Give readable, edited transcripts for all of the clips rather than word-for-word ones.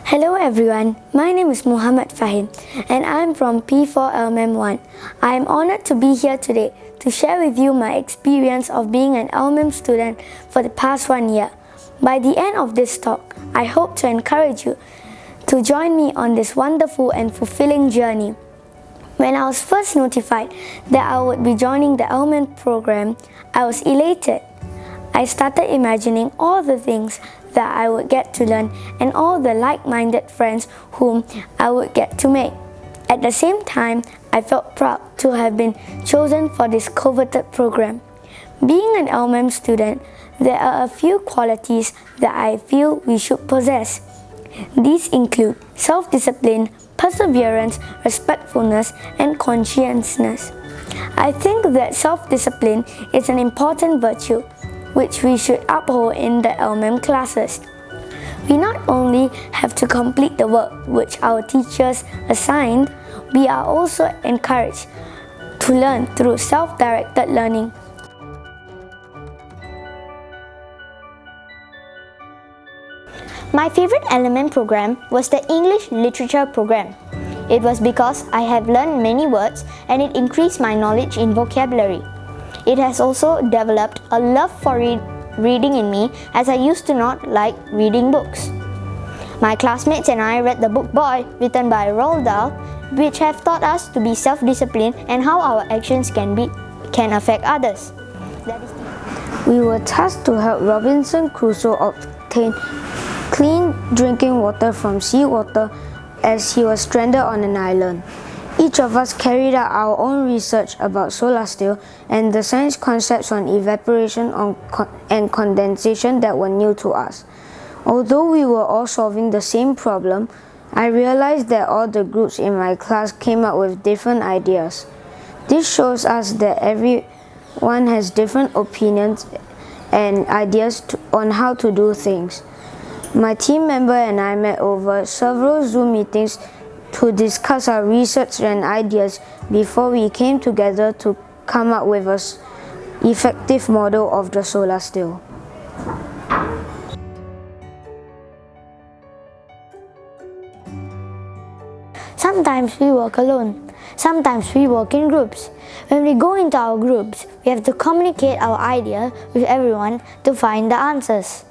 Hello everyone, my name is Muhammad Fahim and I am from P4 LMM1. I am honored to be here today to share with you my experience of being an LMM student for the past 1 year. By the end of this talk, I hope to encourage you to join me on this wonderful and fulfilling journey. When I was first notified that I would be joining the LMM program, I was elated. I started imagining all the things that I would get to learn and all the like-minded friends whom I would get to make. At the same time, I felt proud to have been chosen for this coveted program. Being an LMM student, there are a few qualities that I feel we should possess. These include self-discipline, perseverance, respectfulness, and conscientiousness. I think that self-discipline is an important virtue which we should uphold in the LMM classes. We not only have to complete the work which our teachers assigned, we are also encouraged to learn through self-directed learning. My favorite LMM program was the English Literature program. It was because I have learned many words and it increased my knowledge in vocabulary. It has also developed a love for reading in me, as I used to not like reading books. My classmates and I read the book Boy, written by Roald Dahl, which have taught us to be self-disciplined and how our actions can affect others. We were tasked to help Robinson Crusoe obtain clean drinking water from seawater as he was stranded on an island. Each of us carried out our own research about solar steel and the science concepts on evaporation and condensation that were new to us. Although we were all solving the same problem, I realized that all the groups in my class came up with different ideas. This shows us that everyone has different opinions and ideas on how to do things. My team member and I met over several Zoom meetings to discuss our research and ideas before we came together to come up with an effective model of the solar steel. Sometimes we work alone, sometimes we work in groups. When we go into our groups, we have to communicate our idea with everyone to find the answers.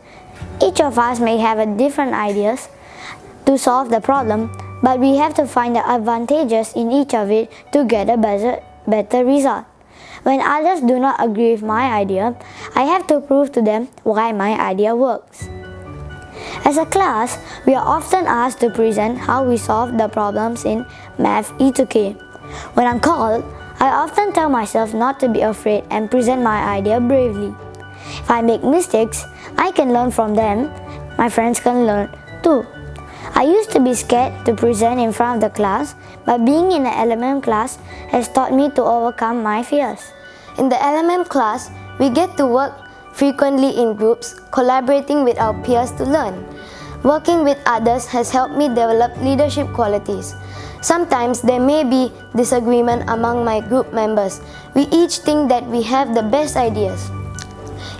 Each of us may have different ideas to solve the problem, but we have to find the advantages in each of it to get a better result. When others do not agree with my idea, I have to prove to them why my idea works. As a class, we are often asked to present how we solve the problems in Math E2K. When I'm called, I often tell myself not to be afraid and present my idea bravely. If I make mistakes, I can learn from them. My friends can learn too. I used to be scared to present in front of the class, but being in the LMM class has taught me to overcome my fears. In the LMM class, we get to work frequently in groups, collaborating with our peers to learn. Working with others has helped me develop leadership qualities. Sometimes there may be disagreement among my group members. We each think that we have the best ideas.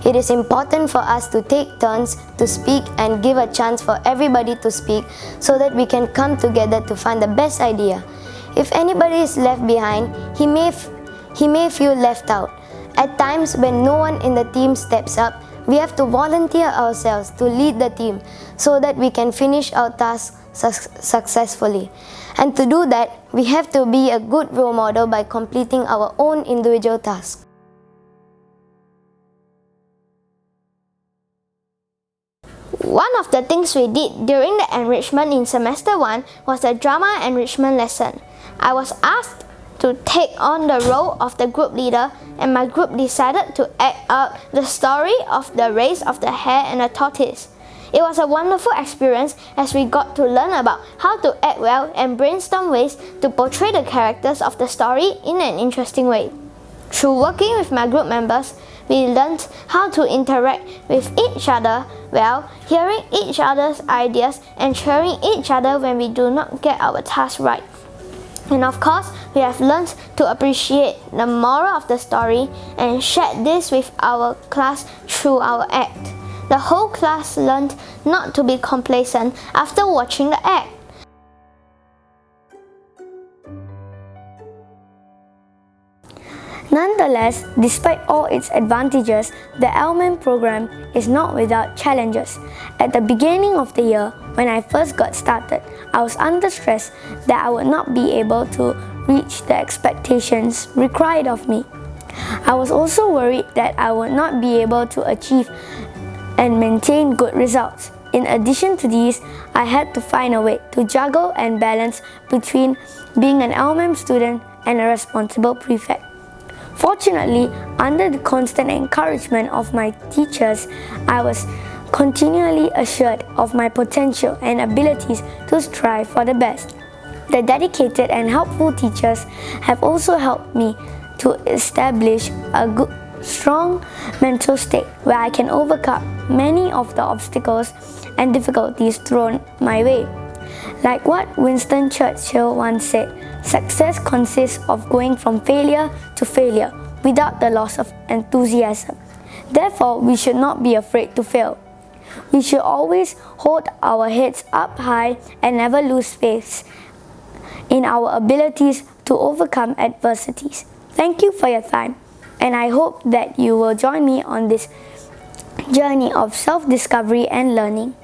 It is important for us to take turns to speak and give a chance for everybody to speak so that we can come together to find the best idea. If anybody is left behind, he may feel left out. At times when no one in the team steps up, we have to volunteer ourselves to lead the team so that we can finish our task successfully. And to do that, we have to be a good role model by completing our own individual tasks. One of the things we did during the enrichment in semester 1 was a drama enrichment lesson. I was asked to take on the role of the group leader, and my group decided to act out the story of the race of the hare and the tortoise. It was a wonderful experience as we got to learn about how to act well and brainstorm ways to portray the characters of the story in an interesting way. Through working with my group members, we learned how to interact with each other well, hearing each other's ideas and cheering each other when we do not get our task right. And of course, we have learned to appreciate the moral of the story and shared this with our class through our act. The whole class learned not to be complacent after watching the act. Nonetheless, despite all its advantages, the LMM program is not without challenges. At the beginning of the year, when I first got started, I was under stress that I would not be able to reach the expectations required of me. I was also worried that I would not be able to achieve and maintain good results. In addition to these, I had to find a way to juggle and balance between being an LMM student and a responsible prefect. Fortunately, under the constant encouragement of my teachers, I was continually assured of my potential and abilities to strive for the best. The dedicated and helpful teachers have also helped me to establish a good, strong mental state where I can overcome many of the obstacles and difficulties thrown my way. Like what Winston Churchill once said, success consists of going from failure to failure without the loss of enthusiasm. Therefore, we should not be afraid to fail. We should always hold our heads up high and never lose faith in our abilities to overcome adversities. Thank you for your time, and I hope that you will join me on this journey of self-discovery and learning.